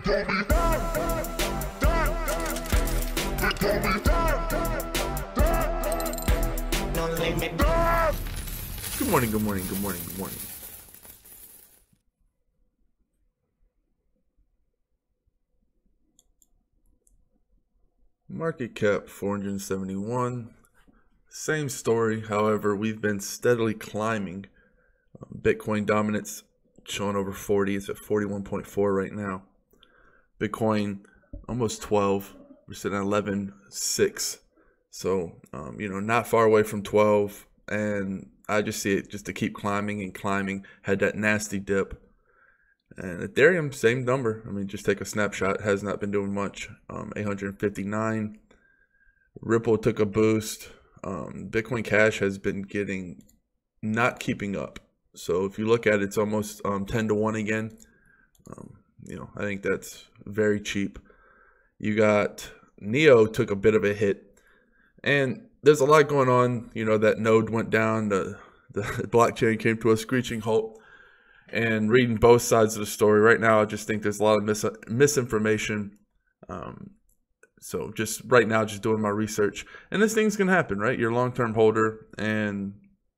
Good morning, good morning, good morning, good morning. Market cap 471. Same story, however, we've been steadily climbing. Bitcoin dominance showing over 40. It's at 41.4 right now. Bitcoin almost 12. We're sitting at 11.6. So, not far away from 12. And I just see it just to keep climbing and climbing. Had that nasty dip. And Ethereum, same number. I mean, just take a snapshot. Has not been doing much. 859. Ripple took a boost. Bitcoin Cash has been not keeping up. So if you look at it, it's almost 10 to 1 again. I think that's very cheap. You got Neo took a bit of a hit. And there's a lot going on. That node went down. The blockchain came to a screeching halt. And reading both sides of the story right now, I just think there's a lot of misinformation. So just right now, just doing my research. And this thing's going to happen, right? You're a long-term holder and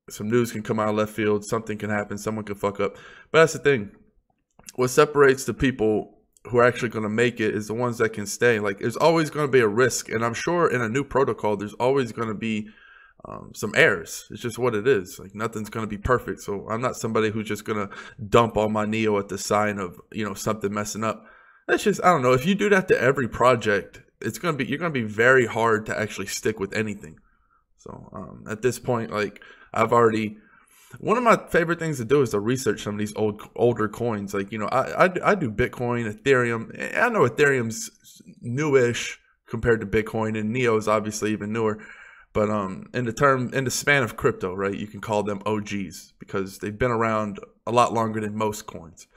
some news can come out of left field. Something can happen. Someone can fuck up. But that's the thing. What separates the people who are actually going to make it is the ones that can stay. Like, there's always going to be a risk. And I'm sure in a new protocol, there's always going to be some errors. It's just what it is. Like, nothing's going to be perfect. So I'm not somebody who's just going to dump all my Neo at the sign of, something messing up. That's just, I don't know. If you do that to every project, you're going to be very hard to actually stick with anything. So at this point, like, one of my favorite things to do is to research some of these older coins. Like, I do Bitcoin, Ethereum. I know Ethereum's newish compared to Bitcoin, and Neo is obviously even newer. But in the span of crypto, right, you can call them OGs because they've been around a lot longer than most coins.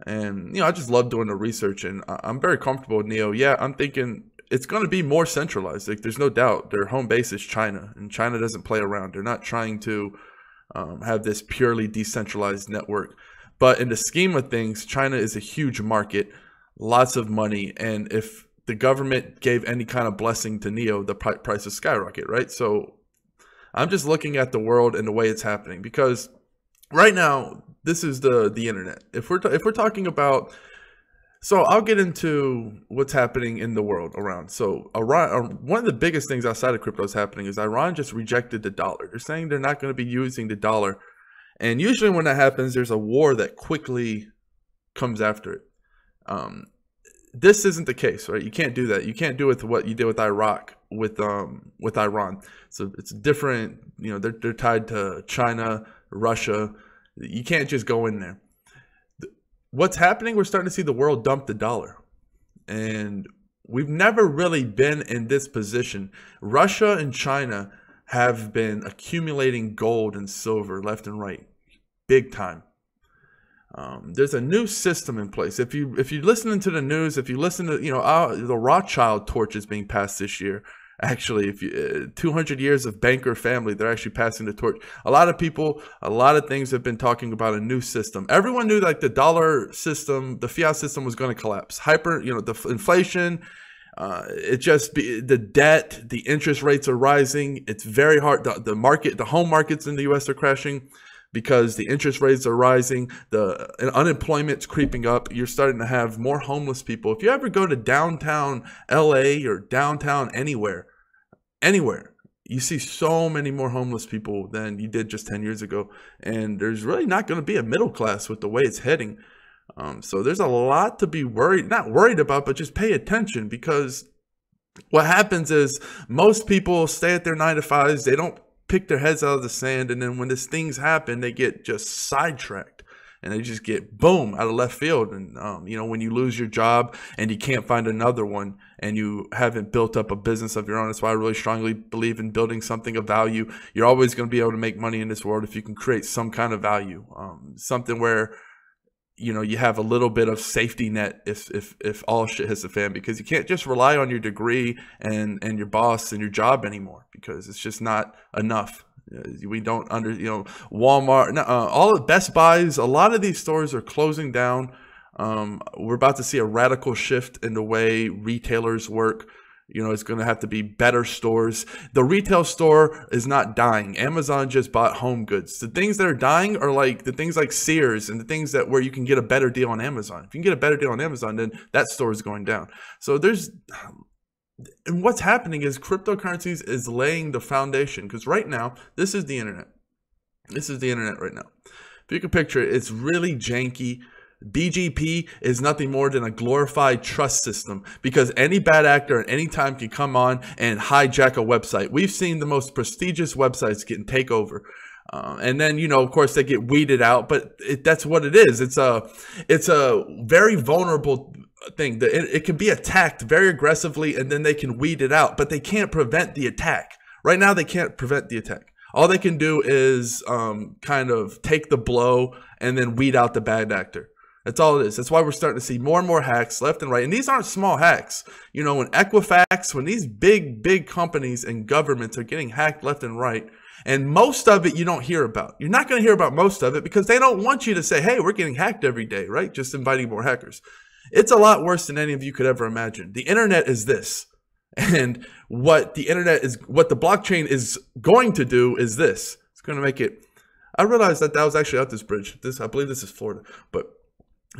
And, I just love doing the research, and I'm very comfortable with Neo. Yeah, I'm thinking it's going to be more centralized. Like, there's no doubt. Their home base is China, and China doesn't play around. They're not trying to have this purely decentralized network. But in the scheme of things, China is a huge market, lots of money, and if the government gave any kind of blessing to Neo, the price would skyrocket, right? So I'm just looking at the world and the way it's happening, because right now this is the internet. If we're talking about, so I'll get into what's happening in the world around. So Iran, one of the biggest things outside of crypto is happening is Iran just rejected the dollar. They're saying they're not going to be using the dollar, and usually when that happens, there's a war that quickly comes after it. This isn't the case, right? You can't do that. You can't do with what you did with Iraq with Iran. So it's different. They're tied to China, Russia. You can't just go in there. What's happening? We're starting to see the world dump the dollar, and we've never really been in this position. Russia and China have been accumulating gold and silver left and right, big time. There's a new system in place. If you're listening to the news, if you listen to, the Rothschild torch is being passed this year. Actually, if you 200 years of banker family, they're actually passing the torch. A lot of people, a lot of things have been talking about a new system. Everyone knew like the dollar system, the fiat system was going to collapse. The inflation, the debt, the interest rates are rising. It's very hard. The home markets in the U.S. are crashing because the interest rates are rising, the unemployment's creeping up. You're starting to have more homeless people. If you ever go to downtown LA or downtown anywhere, you see so many more homeless people than you did just 10 years ago. And there's really not going to be a middle class with the way it's heading. So there's a lot to be not worried about, but just pay attention, because what happens is most people stay at their 9-to-5s. They don't pick their heads out of the sand, and then when these things happen, they get just sidetracked and they just get boom out of left field. And when you lose your job and you can't find another one and you haven't built up a business of your own, that's why I really strongly believe in building something of value. You're always going to be able to make money in this world if you can create some kind of value, something where you have a little bit of safety net if all shit hits the fan, because you can't just rely on your degree and your boss and your job anymore, because it's just not enough. We don't Walmart, all the Best Buys, a lot of these stores are closing down. We're about to see a radical shift in the way retailers work. You know, it's going to have to be better stores. The retail store is not dying. Amazon just bought Home Goods. The things that are dying are like the things like Sears and the things that where you can get a better deal on Amazon. If you can get a better deal on Amazon, then that store is going down. So and what's happening is cryptocurrencies is laying the foundation, because right now, this is the internet. This is the internet right now. If you can picture it, it's really janky. BGP is nothing more than a glorified trust system, because any bad actor at any time can come on and hijack a website. We've seen the most prestigious websites getting take over. And then, you know, of course, they get weeded out, but that's what it is. It's a very vulnerable thing. It can be attacked very aggressively, and then they can weed it out, but they can't prevent the attack. Right now, they can't prevent the attack. All they can do is kind of take the blow and then weed out the bad actor. That's all it is. That's why we're starting to see more and more hacks left and right. And these aren't small hacks. You know, when Equifax, when these big companies and governments are getting hacked left and right, and most of it you don't hear about. You're not going to hear about most of it because they don't want you to say, hey, we're getting hacked every day, right? Just inviting more hackers. It's a lot worse than any of you could ever imagine. The internet is this. And what the blockchain is going to do is this. It's going to make it. I realized that was actually out this bridge. I believe this is Florida, but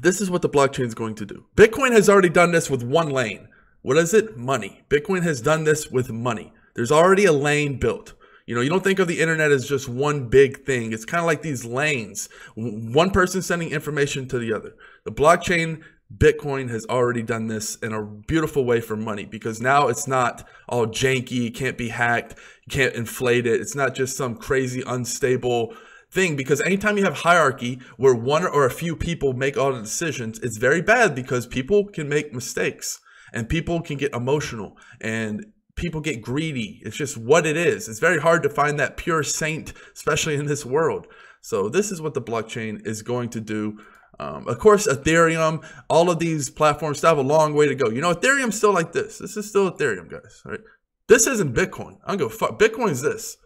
this is what the blockchain is going to do. Bitcoin has already done this with one lane. What is it? Money. Bitcoin has done this with money. There's already a lane built. You know, you don't think of the internet as just one big thing. It's kind of like these lanes. One person sending information to the other. The blockchain, Bitcoin has already done this in a beautiful way for money, because now it's not all janky. It can't be hacked. You can't inflate it. It's not just some crazy unstable thing, because anytime you have hierarchy where one or a few people make all the decisions, it's very bad, because people can make mistakes and people can get emotional and people get greedy. It's just what it is. It's very hard to find that pure saint, especially in this world. So this is what the blockchain is going to do. Of course, Ethereum, all of these platforms still have a long way to go. You know, Ethereum's still like this. This is still Ethereum, guys. Right? This isn't Bitcoin. I don't give a fuck. Bitcoin's this.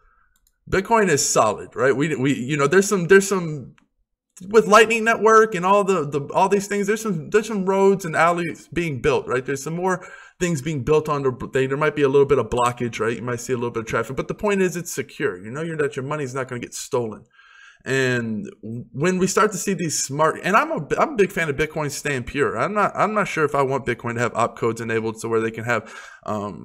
Bitcoin is solid, right? We you know, there's some with Lightning Network and all all these things. There's some roads and alleys being built, right? There's some more things being built on the thing. There might be a little bit of blockage, right? You might see a little bit of traffic, but the point is it's secure. You know that your money is not going to get stolen. And when we start to see these smart, and I'm a big fan of Bitcoin staying pure. I'm not sure if I want Bitcoin to have opcodes enabled so where they can have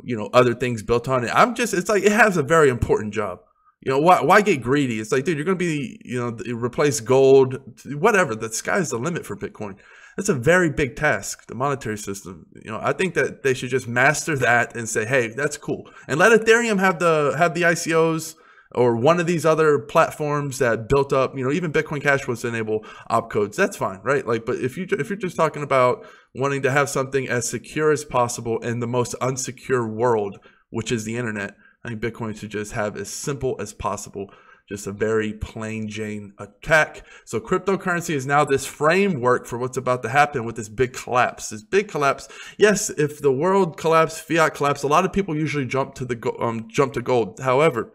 you know, other things built on it. It's like it has a very important job. You know, why get greedy? It's like, dude, you're going to be, you know, replace gold, whatever. The sky's the limit for Bitcoin. That's a very big task, the monetary system. You know, I think that they should just master that and say, hey, that's cool. And let Ethereum have the ICOs or one of these other platforms that built up, you know, even Bitcoin Cash was to enable opcodes. That's fine, right? Like, but if you're just talking about wanting to have something as secure as possible in the most unsecure world, which is the internet, I think Bitcoin should just have as simple as possible, just a very plain Jane attack. So cryptocurrency is now this framework for what's about to happen with this big collapse. This big collapse. Yes, if the world collapsed, fiat collapsed, a lot of people usually jump to gold. However,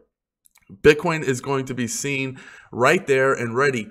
Bitcoin is going to be seen right there and ready.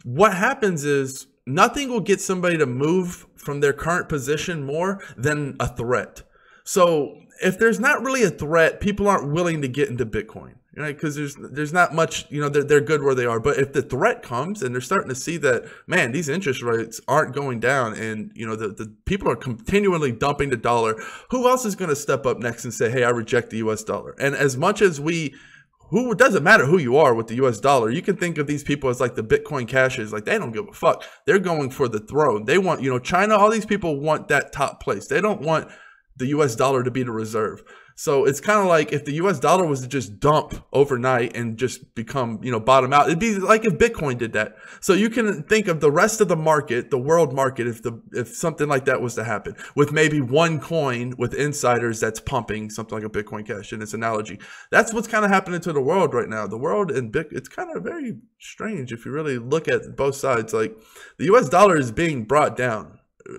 What happens is nothing will get somebody to move from their current position more than a threat. So if there's not really a threat, people aren't willing to get into Bitcoin, right? Because there's not much, you know, they're good where they are. But if the threat comes and they're starting to see that, man, these interest rates aren't going down, and you know the people are continually dumping the dollar, who else is going to step up next and say, hey, I reject the US dollar? And as much as it doesn't matter who you are with the US dollar, you can think of these people as like the Bitcoin cashes. Like, they don't give a fuck. They're going for the throne. They want, you know, China, all these people want that top place. They don't want the US dollar to be the reserve. So it's kind of like if the US dollar was to just dump overnight and just become, you know, bottom out, it'd be like if Bitcoin did that. So you can think of the rest of the market, the world market, if something like that was to happen, with maybe one coin with insiders that's pumping something like a Bitcoin Cash in its analogy. That's what's kind of happening to the world right now. The world and it's kind of very strange if you really look at both sides. Like, the US dollar is being brought down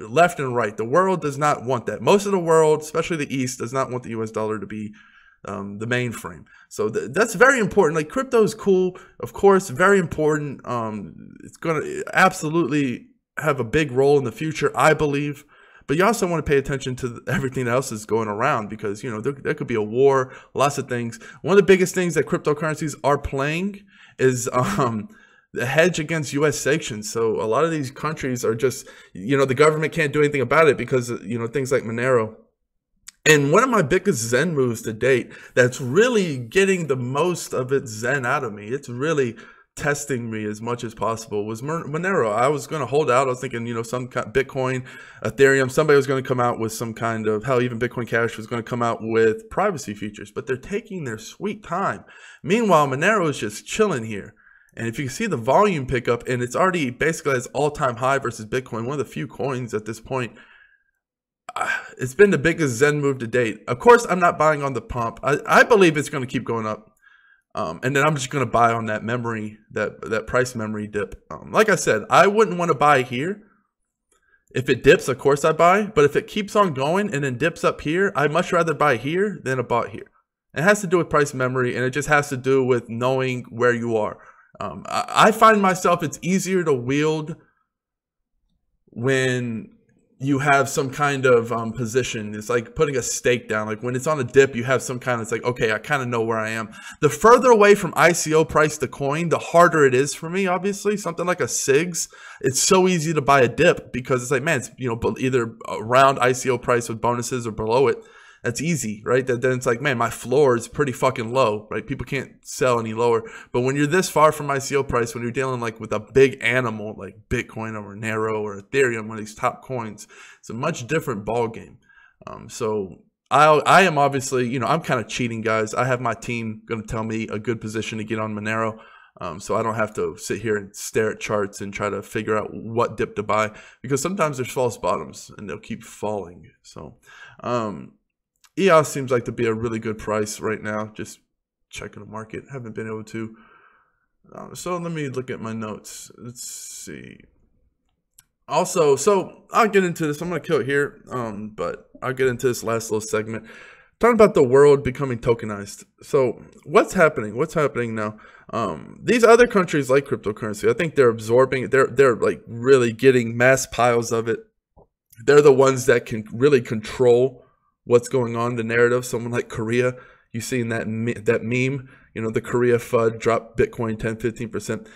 left and right. The world does not want that. Most of the world, especially the East, does not want the US dollar to be the mainframe. So that's very important. Like, crypto is cool, of course, very important. It's going to absolutely have a big role in the future, I believe. But you also want to pay attention to everything else that's going around, because, you know, there could be a war, lots of things. One of the biggest things that cryptocurrencies are playing is the hedge against U.S. sanctions. So a lot of these countries are just, you know, the government can't do anything about it because, you know, things like Monero. And one of my biggest Zen moves to date that's really getting the most of its Zen out of me, it's really testing me as much as possible, was Monero. I was going to hold out. I was thinking, you know, some kind of Bitcoin, Ethereum, somebody was going to come out with some kind of, hell, even Bitcoin Cash was going to come out with privacy features, but they're taking their sweet time. Meanwhile, Monero is just chilling here. And if you can see the volume pickup, and it's already basically at its all-time high versus Bitcoin, one of the few coins at this point, it's been the biggest Zen move to date. Of course, I'm not buying on the pump. I believe it's going to keep going up. And then I'm just going to buy on that memory, that price memory dip. Like I said, I wouldn't want to buy here. If it dips, of course I buy. But if it keeps on going and then dips up here, I'd much rather buy here than a bought here. It has to do with price memory, and it just has to do with knowing where you are. I find myself, it's easier to wield when you have some kind of position. It's like putting a stake down. Like when it's on a dip, you have some kind of, it's like, okay, I kind of know where I am. The further away from ICO price to coin, the harder it is for me, obviously. Something like a SIGs, it's so easy to buy a dip because it's like, man, it's, you know, either around ICO price with bonuses or below it. That's easy, right? Then it's like, man, my floor is pretty fucking low, right? People can't sell any lower. But when you're this far from ICO price, when you're dealing like with a big animal like Bitcoin or Monero or Ethereum, one of these top coins, it's a much different ball game. So I am obviously, you know, I'm kind of cheating, guys. I have my team going to tell me a good position to get on Monero. So I don't have to sit here and stare at charts and try to figure out what dip to buy, because sometimes there's false bottoms and they'll keep falling. So, EOS seems like to be a really good price right now. Just checking the market. Haven't been able to. So let me look at my notes. Let's see. Also, so I'll get into this. I'm going to kill it here. But I'll get into this last little segment. Talking about the world becoming tokenized. So what's happening? What's happening now? These other countries like cryptocurrency, I think they're absorbing. They're like really getting mass piles of it. They're the ones that can really control what's going on, the narrative. Someone like Korea, you seen that meme, you know, the Korea FUD dropped Bitcoin 10-15%.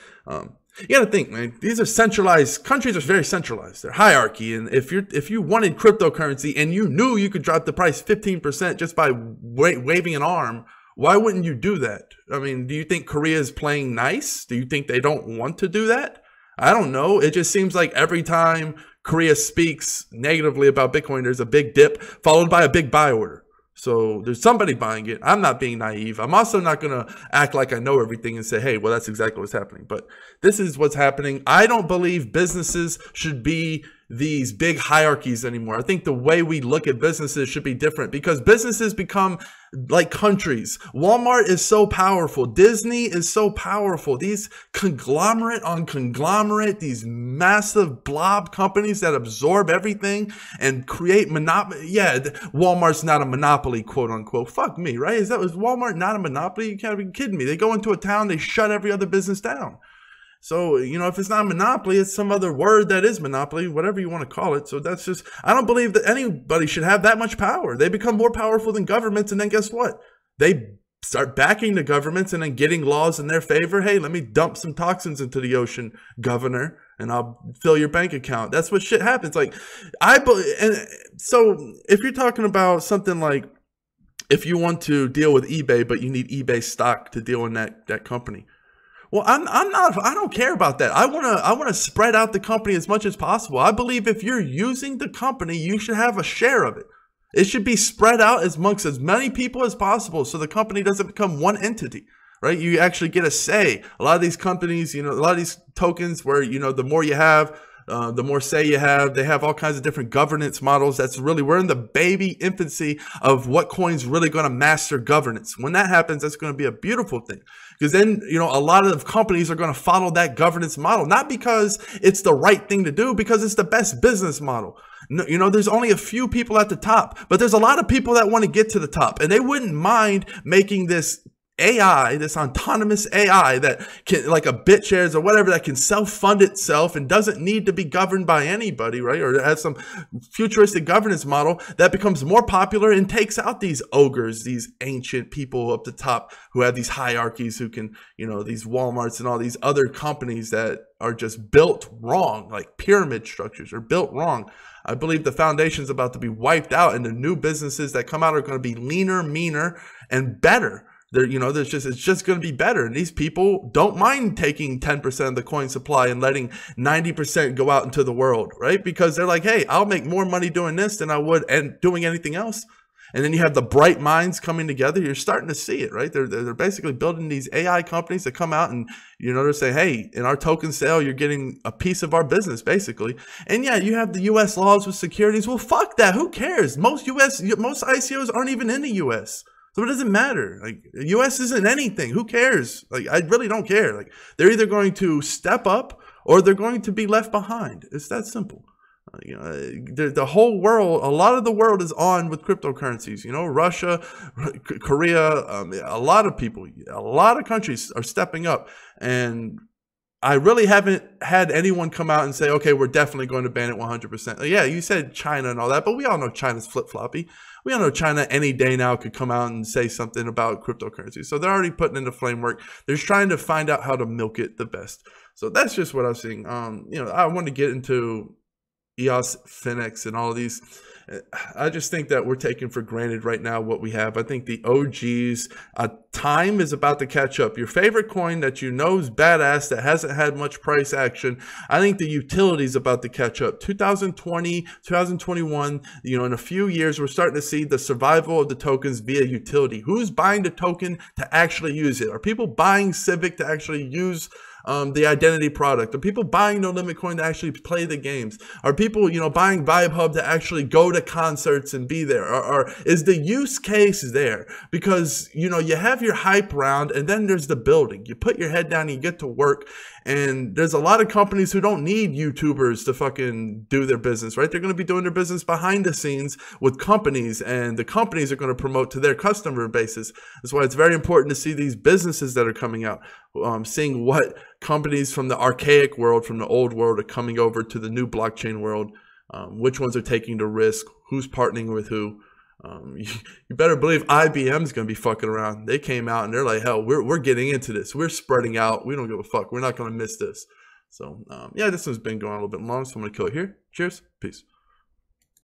You got to think, man, these are centralized countries, are very centralized. They're hierarchy, and if you wanted cryptocurrency and you knew you could drop the price 15% just by waving an arm, why wouldn't you do that? I mean, do you think Korea is playing nice? Do you think they don't want to do that? I don't know. It just seems like every time Korea speaks negatively about Bitcoin, there's a big dip followed by a big buy order. So there's somebody buying it. I'm not being naive. I'm also not going to act like I know everything and say, hey, well, that's exactly what's happening. But this is what's happening. I don't believe businesses should be these big hierarchies anymore. I think the way we look at businesses should be different, because businesses become like countries. Walmart is so powerful. Disney is so powerful. These conglomerate on conglomerate, these massive blob companies that absorb everything and create monopoly. Yeah, Walmart's not a monopoly, quote unquote. Fuck me, right? Is Walmart not a monopoly? You can't be kidding me. They go into a town, they shut every other business down. So, you know, if it's not monopoly, it's some other word that is monopoly, whatever you want to call it. So that's just, I don't believe that anybody should have that much power. They become more powerful than governments. And then guess what? They start backing the governments and then getting laws in their favor. Hey, let me dump some toxins into the ocean, governor, and I'll fill your bank account. That's what shit happens. Like, and so if you're talking about something like, if you want to deal with eBay, but you need eBay stock to deal in that company. Well, I don't care about that. I want to spread out the company as much as possible. I believe if you're using the company, you should have a share of it. It should be spread out amongst as many people as possible, so the company doesn't become one entity, right? You actually get a say. A lot of these companies, you know, a lot of these tokens where, you know, the more you have, the more say you have. They have all kinds of different governance models. That's really, we're in the baby infancy of what coin's really going to master governance. When that happens, that's going to be a beautiful thing. Because then, you know, a lot of companies are going to follow that governance model, not because it's the right thing to do, because it's the best business model. No, you know, there's only a few people at the top, but there's a lot of people that want to get to the top, and they wouldn't mind making this AI, this autonomous AI that can, like a BitShares or whatever, that can self-fund itself and doesn't need to be governed by anybody, right? Or has some futuristic governance model that becomes more popular and takes out these ogres, these ancient people up the top who have these hierarchies, who can, you know, these Walmarts and all these other companies that are just built wrong, like pyramid structures are built wrong. I believe the foundation's about to be wiped out, and the new businesses that come out are going to be leaner, meaner, and better. They're, you know, it's just going to be better. And these people don't mind taking 10% of the coin supply and letting 90% go out into the world, right? Because they're like, hey, I'll make more money doing this than I would and doing anything else. And then you have the bright minds coming together. You're starting to see it, right? They're basically building these AI companies that come out and, you know, they're saying, hey, in our token sale, you're getting a piece of our business, basically. And yeah, you have the U.S. laws with securities. Well, fuck that. Who cares? Most ICOs aren't even in the U.S. So it doesn't matter. Like, the U.S. isn't anything. Who cares? Like, I really don't care. Like, they're either going to step up or they're going to be left behind. It's that simple. You know, the whole world, a lot of the world is on with cryptocurrencies. You know, Russia, Korea, a lot of people, a lot of countries are stepping up. And I really haven't had anyone come out and say, okay, we're definitely going to ban it 100%. Yeah, you said China and all that, but we all know China's flip-floppy. We all know China any day now could come out and say something about cryptocurrency. So they're already putting in the framework. They're trying to find out how to milk it the best. So that's just what I'm seeing. You know, I want to get into EOS, Finex, and all of these. I just think that we're taking for granted right now what we have. I think the OGs, time is about to catch up. Your favorite coin that you know is badass, that hasn't had much price action, I think the utility is about to catch up. 2020, 2021, you know, in a few years, we're starting to see the survival of the tokens via utility. Who's buying the token to actually use it? Are people buying Civic to actually use the identity product? Are people buying No Limit Coin to actually play the games? Are people, you know, buying Vibe Hub to actually go to concerts and be there? Or is the use case there? Because, you know, you have your hype round and then there's the building. You put your head down and you get to work. And there's a lot of companies who don't need YouTubers to fucking do their business, right? They're going to be doing their business behind the scenes with companies, and the companies are going to promote to their customer bases. That's why it's very important to see these businesses that are coming out, seeing what companies from the archaic world, from the old world, are coming over to the new blockchain world, which ones are taking the risk, who's partnering with who. You better believe IBM's going to be fucking around. They came out and they're like, hell, we're getting into this. We're spreading out. We don't give a fuck. We're not going to miss this. So, yeah, this one's been going on a little bit long, so I'm going to kill it here. Cheers. Peace.